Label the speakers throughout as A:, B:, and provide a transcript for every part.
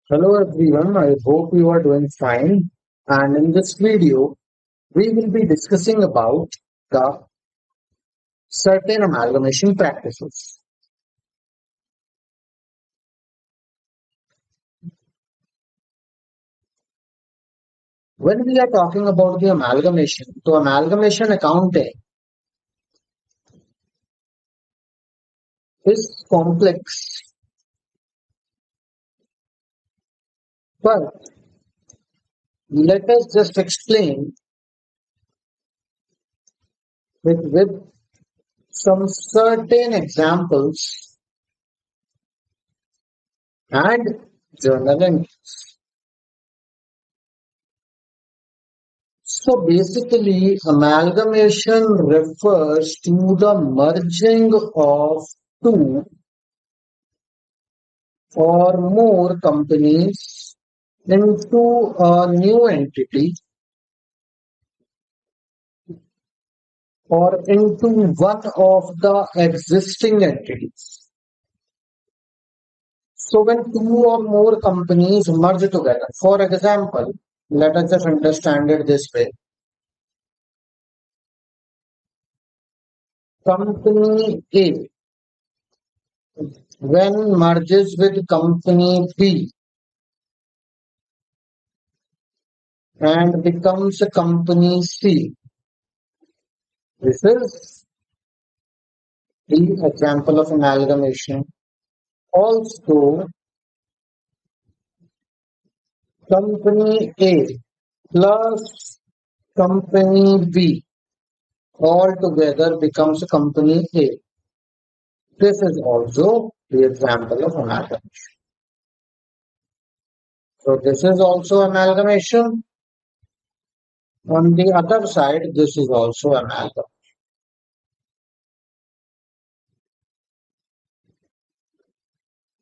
A: Hello everyone, I hope you are doing fine. And in this video, we will be discussing about the certain amalgamation practices. When we are talking about the amalgamation, so amalgamation accounting is complex, but let us just explain it with some certain examples and journaling. So basically, amalgamation refers to the merging of two or more companies into a new entity or into one of the existing entities. So when two or more companies merge together, for example, let us just understand it this way. Company A, when merges with company B, and becomes a company C. This is the example of amalgamation. Also, company A plus company B all together becomes a company A. This is also the example of amalgamation. So this is also amalgamation. On the other side, this is also amalgam.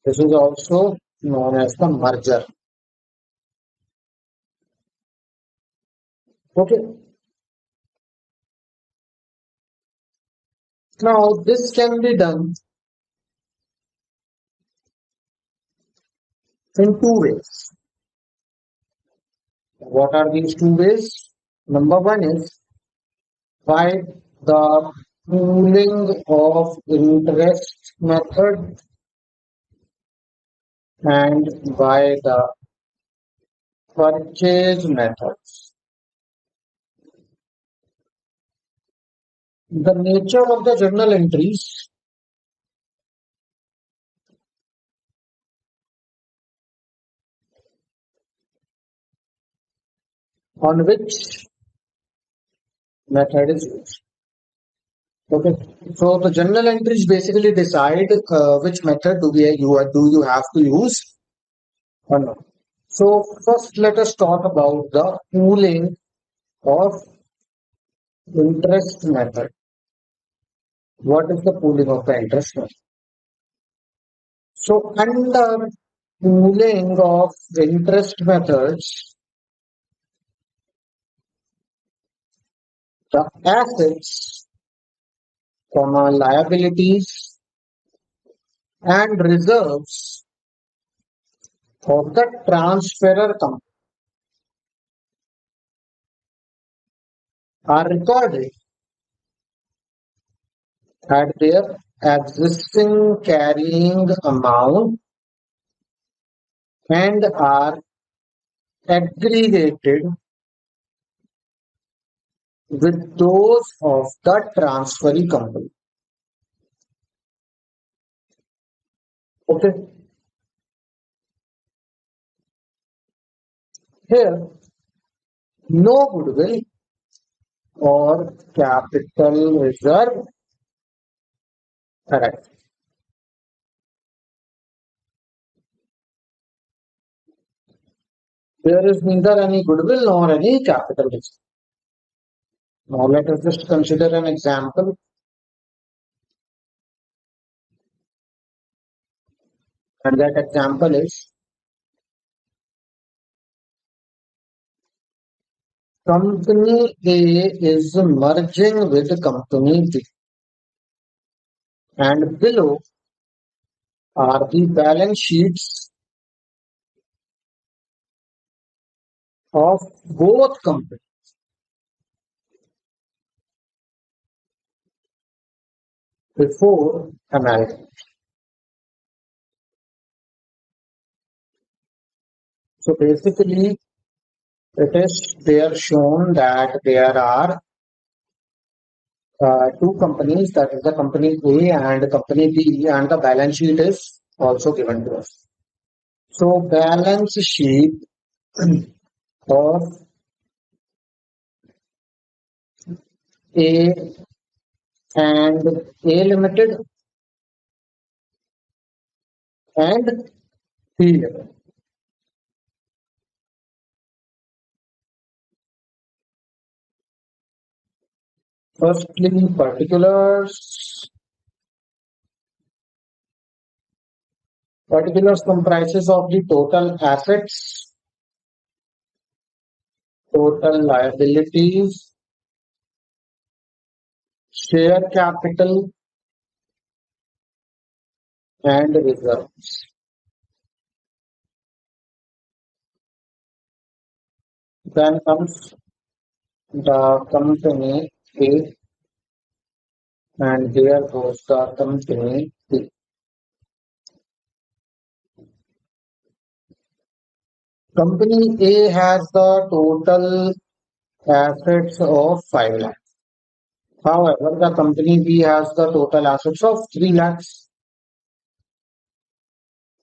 A: This is also known as the merger. Okay. Now this can be done in two ways. What are these two ways? Number one is by the pooling of interest method and by the purchase methods. The nature of the journal entries on which method is used. Okay, so the journal entries basically decide which method do you have to use or not. So first, let us talk about the pooling of interest method. What is the pooling of the interest method? So under pooling of interest methods, the assets, liabilities, and reserves of the transferor company are recorded at their existing carrying amount and are aggregated with those of the transferee company. Okay, here no goodwill or capital reserve. Correct. There is neither any goodwill nor any capital reserve. Now let us just consider an example. And that example is company A is merging with company B. And below are the balance sheets of both companies before amalgamation. So basically, it is there shown that there are two companies, that is the company A and company B, and the balance sheet is also given to us. So balance sheet of A and A Limited and B Limited. Firstly, particulars. Particulars comprises of the total assets, total liabilities, share capital, and reserves. Then comes the company A, and here goes the company B. Company A has the total assets of 5 lakhs. However, the company B has the total assets of 3 lakhs.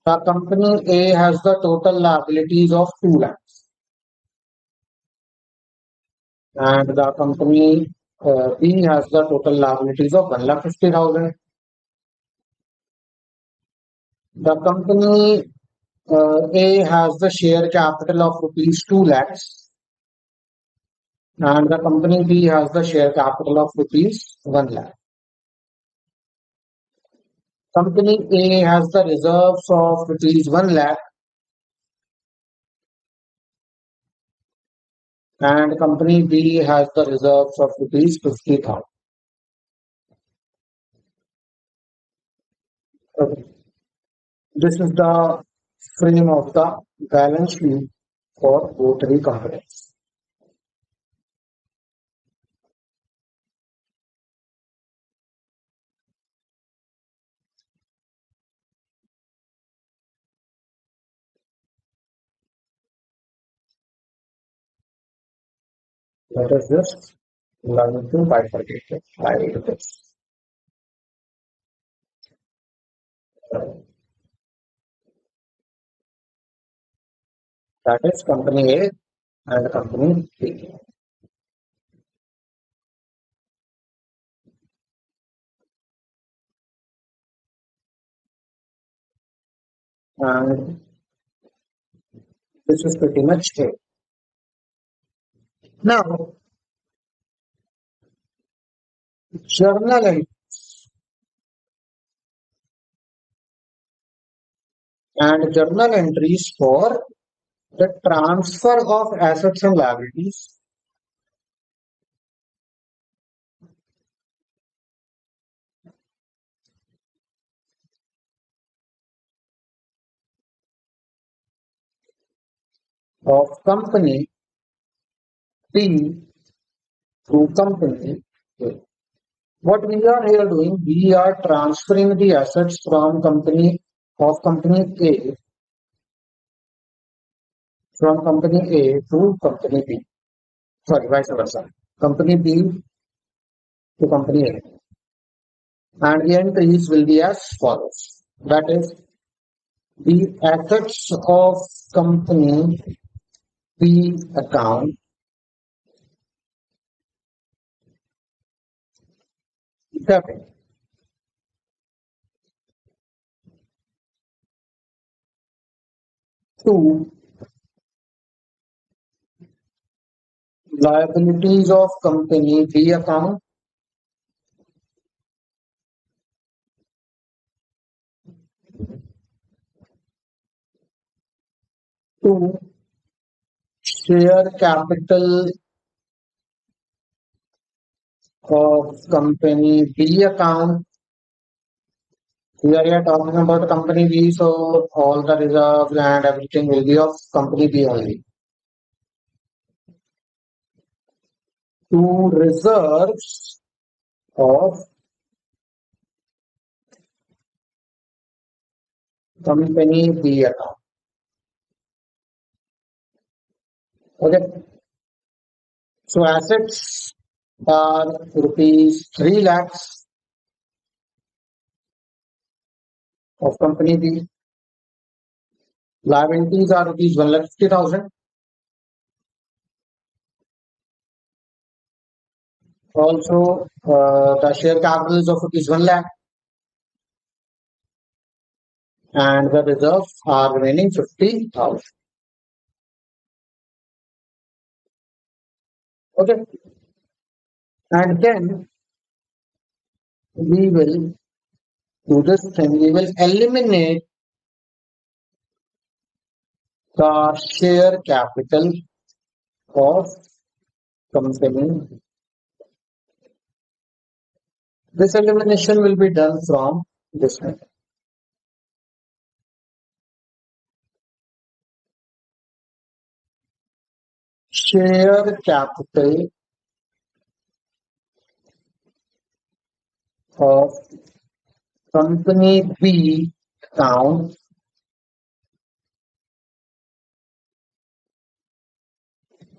A: The company A has the total liabilities of 2 lakhs. And the company B has the total liabilities of 1,50,000. The company A has the share capital of rupees 2 lakhs, and the company B has the share capital of rupees 1 lakh. Company A has the reserves of rupees 1 lakh, and company B has the reserves of rupees 50,000. Okay. This is the frame of the balance sheet for both the companies. Let us just learn to bifurcate it like this. That is company A and company B. And this is pretty much it. Now, journal and journal entries for the transfer of assets and liabilities of company B to company A. What we are here doing, we are transferring the assets from company of company A from company A to company B. Sorry, vice versa. Company B to company A. And the entries will be as follows. That is, the assets of company B account debit. To liabilities of company B account to share capital of company B account. Here we are talking about company B, so all the reserves and everything will be of company B only. to reserves of company B account. Okay. So assets are rupees 3 lakhs of company B. Liabilities are rupees 1,50,000. Also, the share capital is of rupees 1 lakh, and the reserves are remaining 50,000. Okay. And then we will do this thing. We will eliminate the share capital of company. This elimination will be done from this method. Share capital of company B account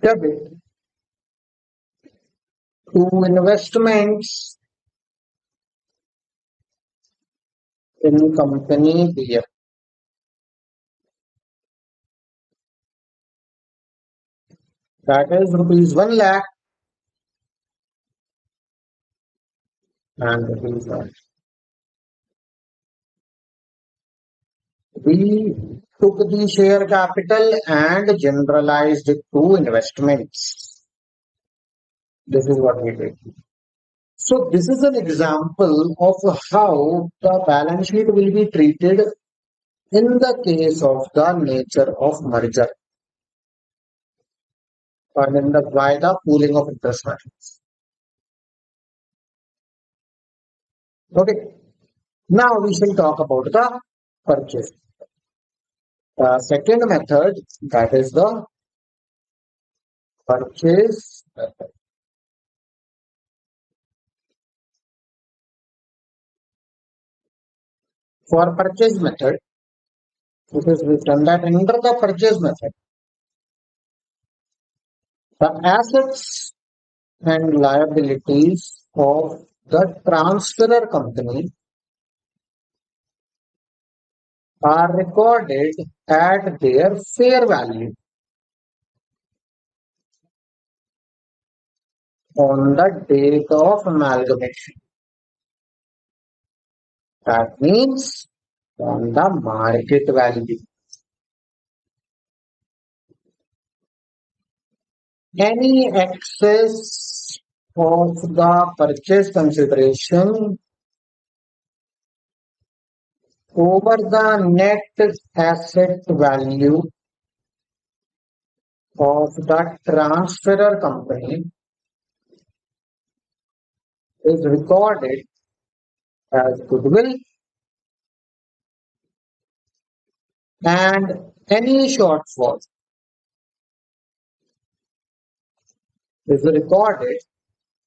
A: debit to investments in company B. That is rupees 1 lakh and rupees 1. We took the share capital and generalized it to investments. This is what we did. So this is an example of how the balance sheet will be treated in the case of the nature of merger and in the by the pooling of interest rates. Okay. Now we shall talk about the purchase. The second method, that is the purchase method. For purchase method, it is written that under the purchase method, the assets and liabilities of the transferor company are recorded at their fair value on the date of amalgamation. That means on the market value. Any excess of the purchase consideration over the net asset value of the transferor company is recorded as goodwill, and any shortfall is recorded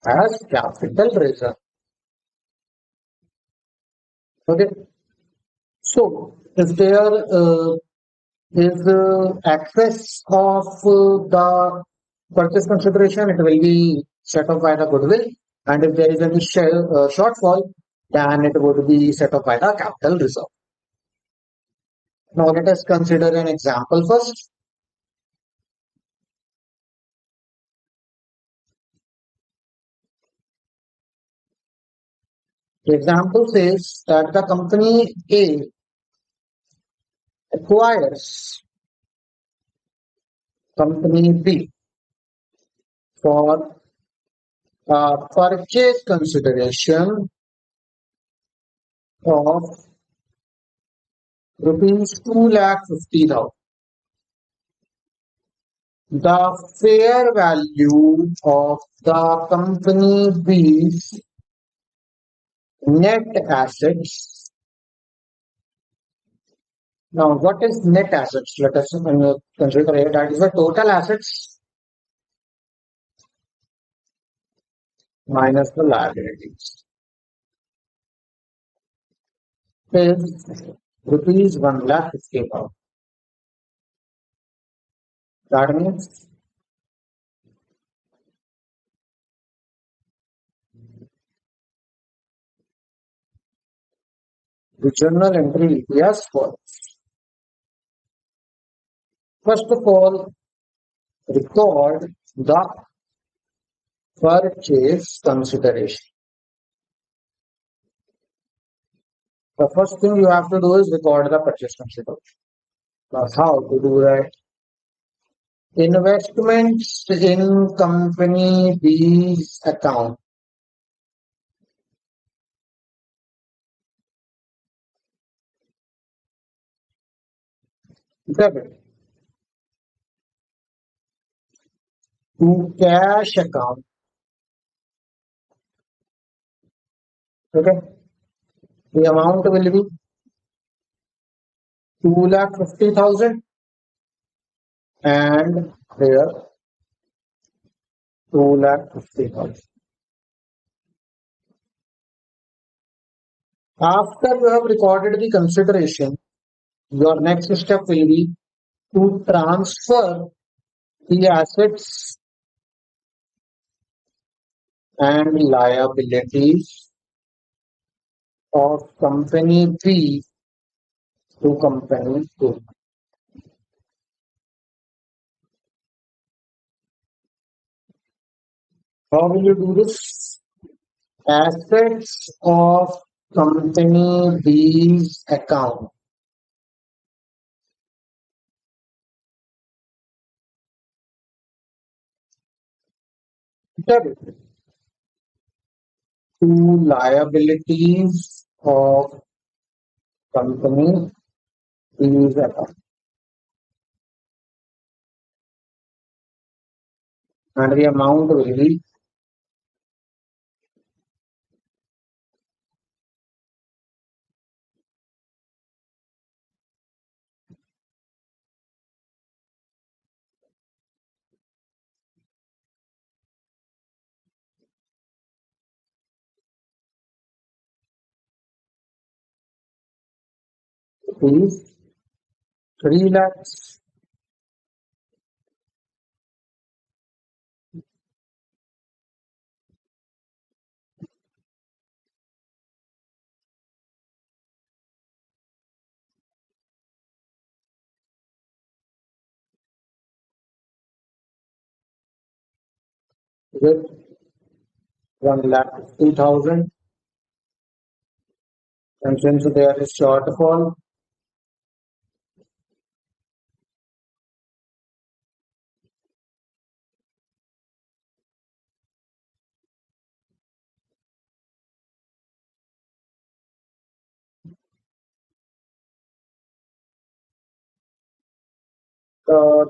A: as capital reserve. Okay. So if there is excess of the purchase consideration, it will be set off by the goodwill, and if there is any shortfall, then it would be set off by the capital reserve. Now let us consider an example first. The example says that the company A acquires company B for purchase consideration of rupees 2,50,000. The fair value of the company B's net assets. Now, what is net assets? Let us consider it. That is the total assets minus the liabilities is rupees 1,50,000. That means the journal entry will be as follows. First of all, record the purchase consideration. The first thing you have to do is record the purchase consideration. Now, how to do that? Investments in company B's account. Debit to cash account. Okay. The amount will be 2,50,000 and here 2,50,000. After you have recorded the consideration, your next step will be to transfer the assets and liabilities of company B to company A. How will you do this? Assets of company B's account. Debit to liabilities of company B's account. And the amount will be rupees 3 lakhs with 1,50,000. And since there is shortfall,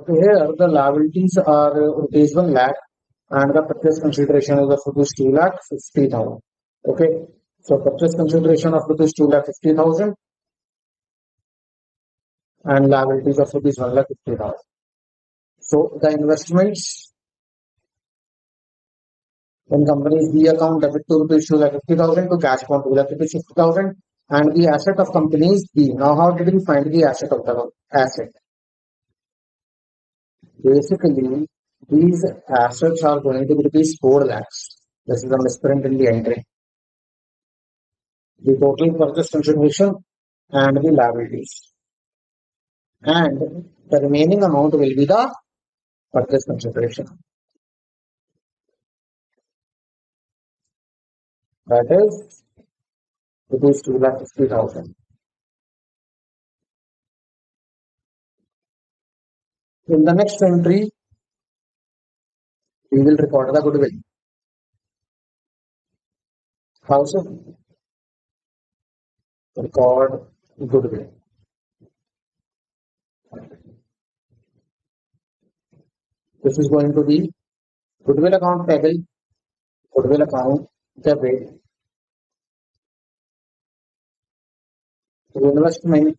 A: here the liabilities are rupees 1 lakh and the purchase consideration is of rupees 2,50,000. Okay. So purchase consideration of rupees 2,50,000 and liabilities of rupees 1,50,000. So the investments in company's B account debit to rupees 2,50,000 to cash account 2,50,000 and the asset of company's B. Now how did we find the asset of the asset? Basically, these assets are going to be rupees 4 lakhs. This is a misprint in the entry. The total purchase consideration and the liabilities. And the remaining amount will be the purchase consideration. That is rupees 2,50,000. In the next entry, we will record the goodwill. How so? Record goodwill. This is going to be goodwill account payable, goodwill account debit, investment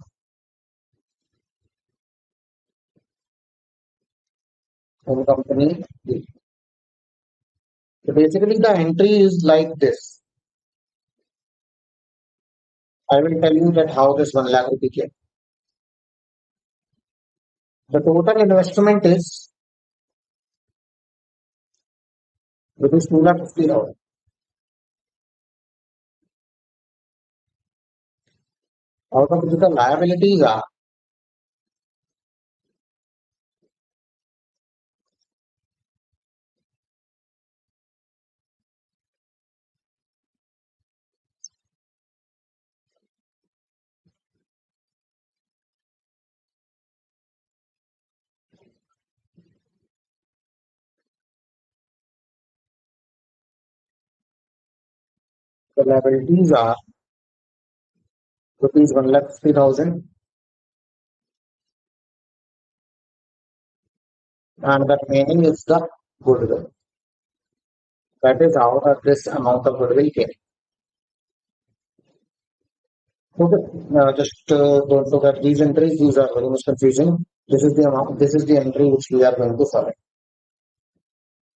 A: in company B. So basically, the entry is like this. I will tell you that how this 1 lakh rupee came. The total investment is rupees 2,50,000. Out of which the liabilities are the liabilities are rupees 1,50,000, and the remaining is the goodwill. That is how this amount of goodwill came. Okay, don't forget these entries. These are very much confusing. This is the amount. This is the entry which we are going to follow.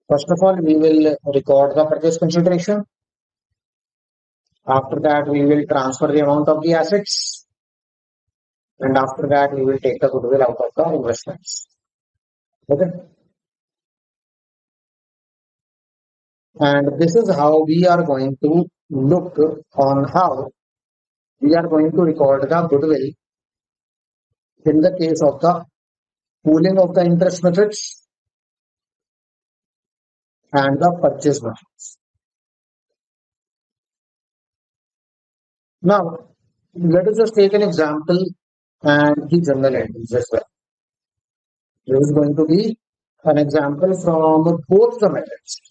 A: First of all, we will record the purchase consideration. After that, we will transfer the amount of the assets, and after that, we will take the goodwill out of the investments. Okay, and this is how we are going to look on how we are going to record the goodwill in the case of the pooling of the interest methods and the purchase methods. Now, let us just take an example and the journal entries as well. This is going to be an example from both the methods.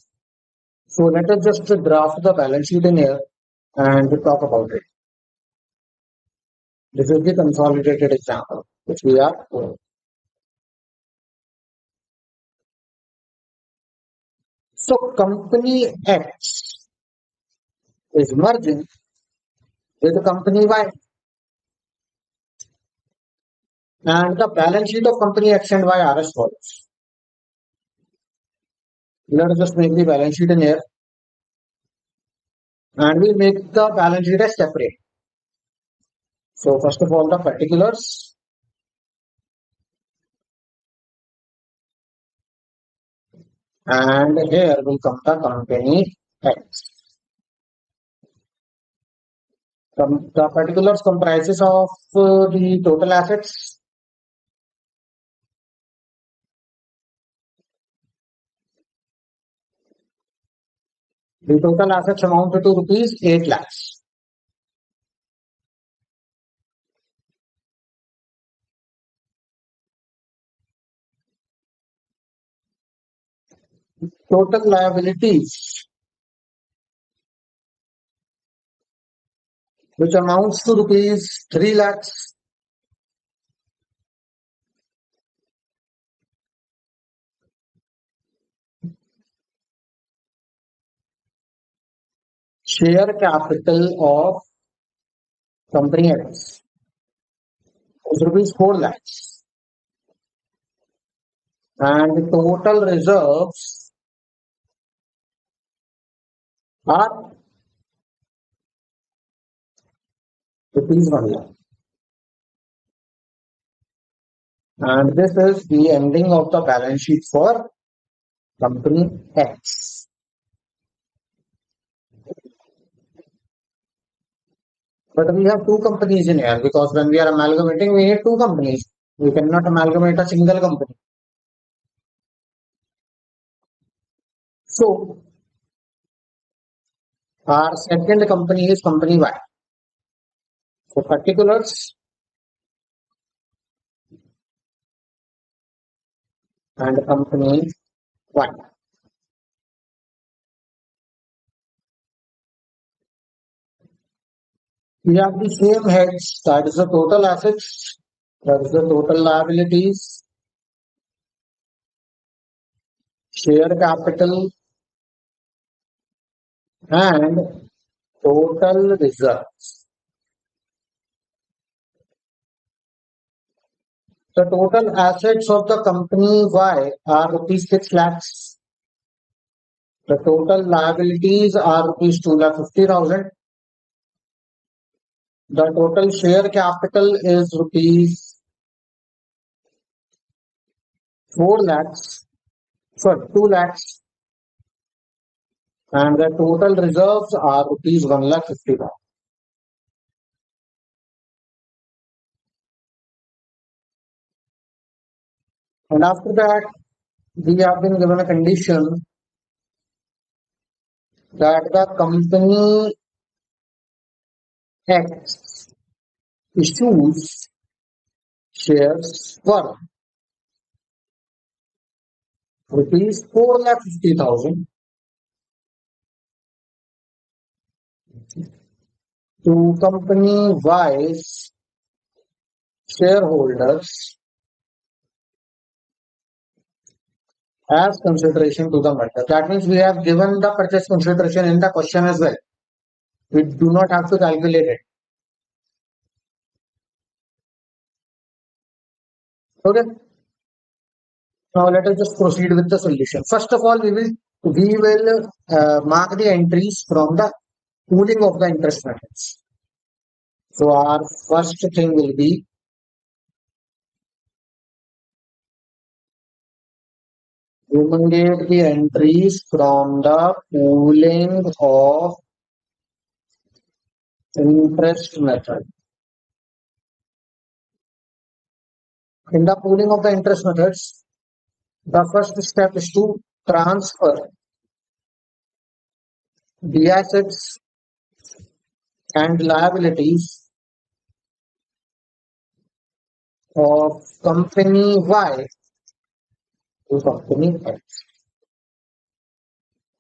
A: So let us just draft the balance sheet in here and talk about it. This is the consolidated example which we are doing. So company X is merging with company Y, and the balance sheet of company X and Y are as follows. Let us just make the balance sheet in here, and we make the balance sheet as separate. So first of all, the particulars, and here will come the company X. The particulars comprises of the total assets, the total assets amounted to rupees 8 lakhs. Total liabilities, which amounts to rupees 3 lakhs. Share capital of company X is rupees 4 lakhs. And the total reserves are rupees 1 lakh. And this is the ending of the balance sheet for company X. But we have two companies in here because when we are amalgamating, we need two companies. We cannot amalgamate a single company. So, our second company is company Y. So, particulars and company Y. We have the same heads, that is the total assets, that is the total liabilities, share capital, and total reserves. The total assets of the company Y are rupees 6 lakhs. The total liabilities are rupees 2,50,000. The total share capital is rupees 4 lakhs, sorry, 2 lakhs, and the total reserves are rupees 1,50,000. And after that, we have been given a condition that the company X issues shares for rupees 4,50,000 to company Y's shareholders as consideration to the matter. That means we have given the purchase consideration in the question as well. We do not have to calculate it. Okay. Now let us just proceed with the solution. First of all, we will mark the entries from the pooling of the interest methods. So our first thing will be enumerate the entries from the pooling of interest method. In the pooling of the interest methods, the first step is to transfer the assets and liabilities of company Y to company X.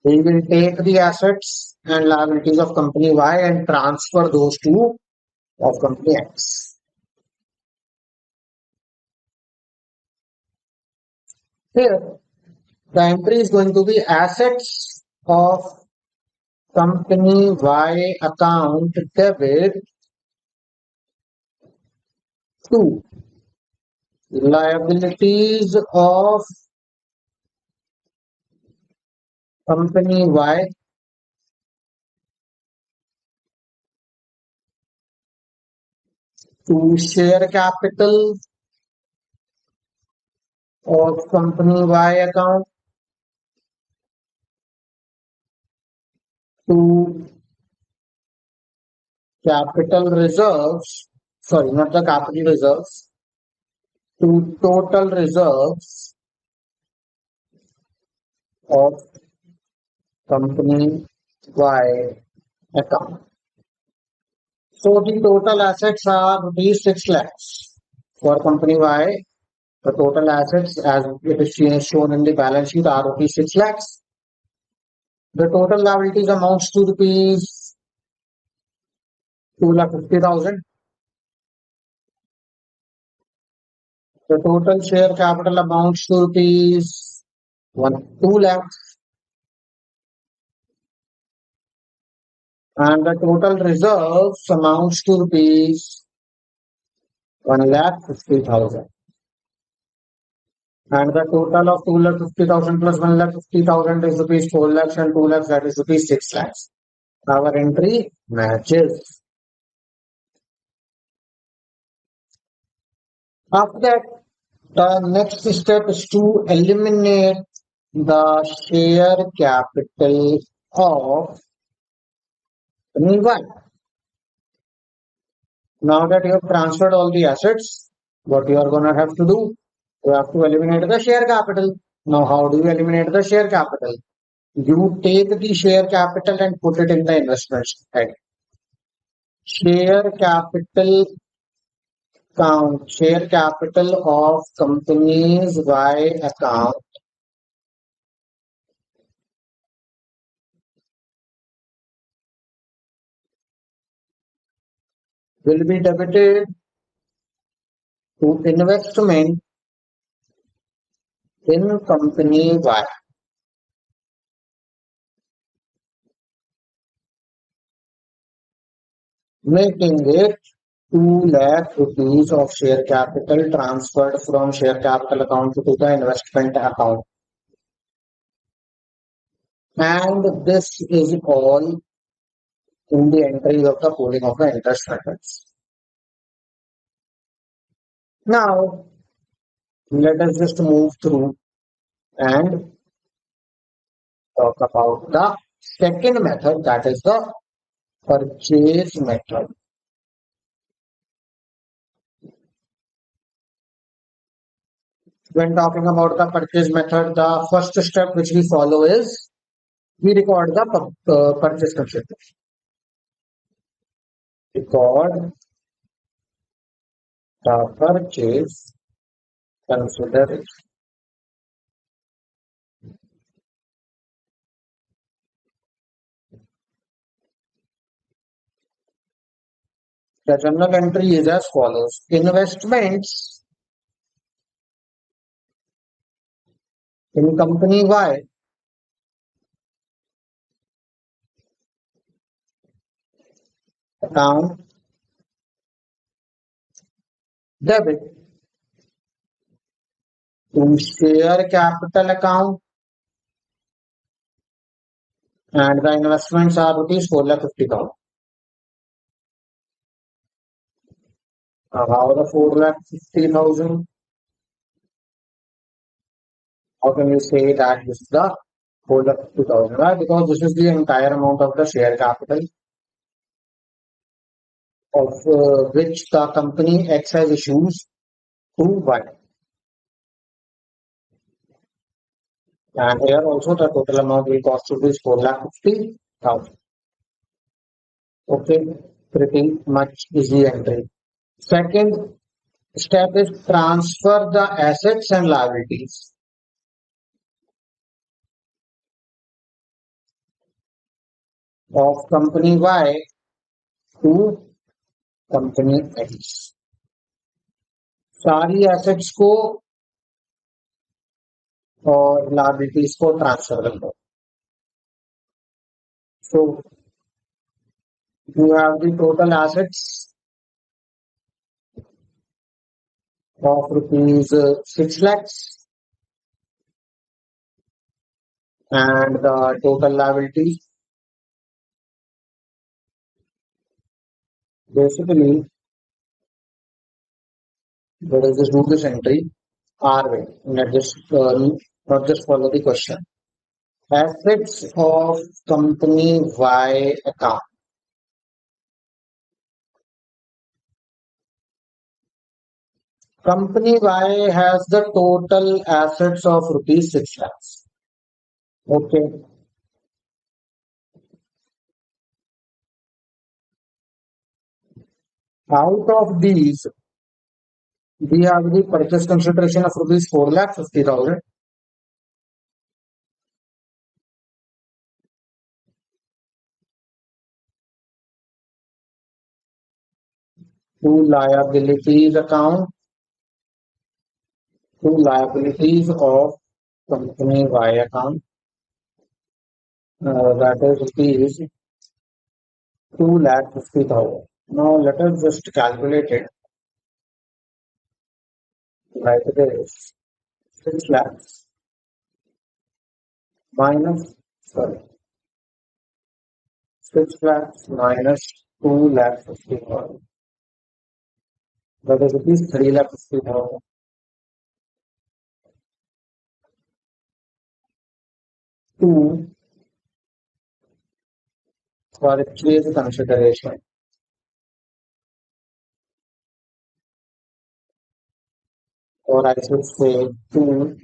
A: We will take the assets and liabilities of company Y and transfer those to of company X. Here, the entry is going to be assets of company Y account debit to liabilities of company Y to share capital of company Y account to capital reserves, sorry, not the capital reserves, to total reserves of company Y account. So the total assets are rupees 6 lakhs for company Y. The total assets as it is shown in the balance sheet are rupees 6 lakhs. The total liabilities amounts to rupees 2,50,000. The total share capital amounts to rupees 2 lakhs. And the total reserves amounts to rupees 1,50,000. And the total of 2,50,000 plus 1,50,000 is rupees 4 lakhs and 2 lakhs, that is rupees 6 lakhs. Our entry matches. After that, the next step is to eliminate the share capital of company Y. Now that you have transferred all the assets, what you are going to have to do? You have to eliminate the share capital. Now, how do you eliminate the share capital? You take the share capital and put it in the investments head. Share capital count, share capital of companies Y account will be debited to investment in company Y, making it 2 lakh rupees of share capital transferred from share capital account to the investment account. And this is all in the entries of the pooling of the interest methods. Now, let us just move through and talk about the second method, that is the purchase method. When talking about the purchase method, the first step which we follow is we record the purchase consideration. Record the purchase consideration. The journal entry is as follows. Investments in company Y account debit to share capital account, and the investments are rupees 4,50,000. How the 4,50,000? How can you say that this is the 4,50,000? Right? Because this is the entire amount of the share capital of which the company X has issues to Y. And here also the total amount will cost rupees 4,50,000. Okay, pretty much easy entry. Second step is transfer the assets and liabilities of company Y to company x सारी assets को और liabilities को transfer कर दो so you have the total assets of rupees 6 lakhs and the total liabilities basically let us just do this entry our way not just follow the question. Assets of company Y account. Company Y has the total assets of rupees 6 lakhs. Okay. Out of these, we have the purchase consideration of rupees 4,50,000. To liabilities account, to liabilities of company Y account. That is rupees 2,50,000. Now let us just calculate it like this. 6 lakhs minus, sorry, 6 lakhs minus 2,50,000. That is rupees 3,50,000. To purchase consideration. Or I should say to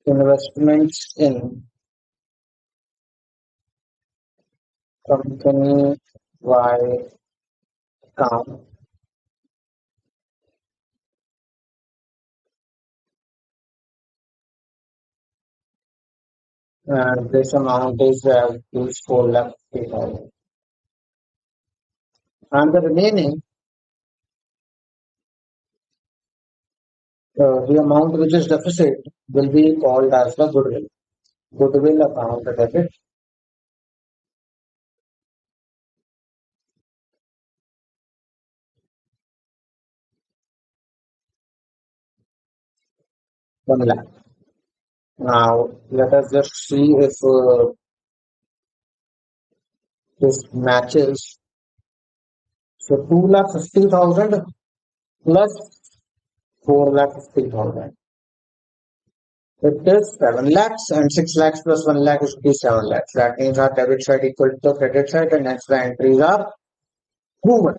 A: investments in company Y account. And this amount is 4,50,000. And the remaining, the amount which is deficit will be called as the goodwill. Goodwill account debit. One lakh. Now, let us just see if this matches. So, 2,50,000 plus 4,50,000. It is 7 lakhs and 6 lakhs plus 1 lakh is 7 lakhs. That means our debit side equal to the credit side and hence the entries are proven.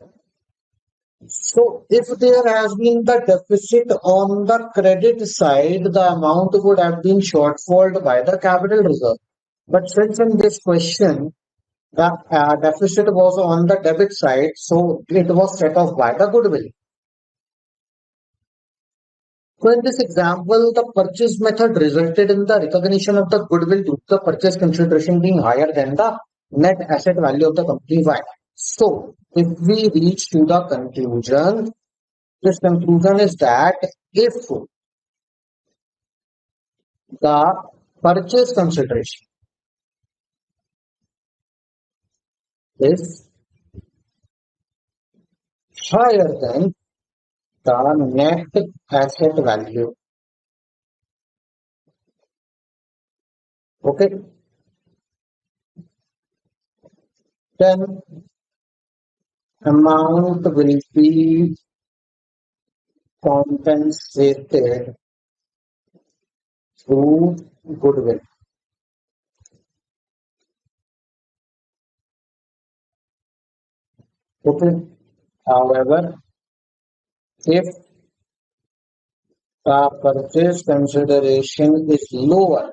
A: So if there has been the deficit on the credit side, the amount would have been shortfalled by the capital reserve. But since in this question, the deficit was on the debit side, so it was set off by the goodwill. So in this example, the purchase method resulted in the recognition of the goodwill due to the purchase consideration being higher than the net asset value of the company. Why? So if we reach to the conclusion, this conclusion is that if the purchase consideration is higher than the net asset value, okay, then amount will be compensated through goodwill. Okay. However, if the purchase consideration is lower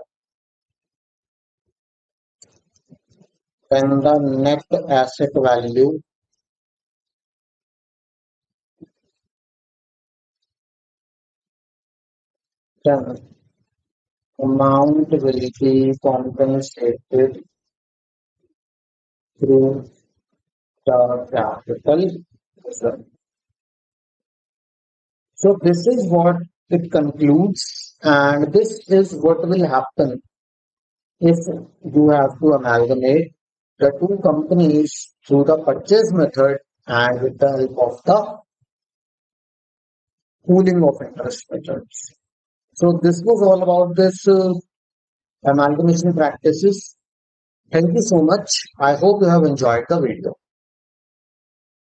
A: than the net asset value, then amount will be compensated through the capital reserve. So this is what it concludes, and this is what will happen if you have to amalgamate the two companies through the purchase method and with the help of the pooling of interest methods. So this was all about this amalgamation practices. Thank you so much. I hope you have enjoyed the video.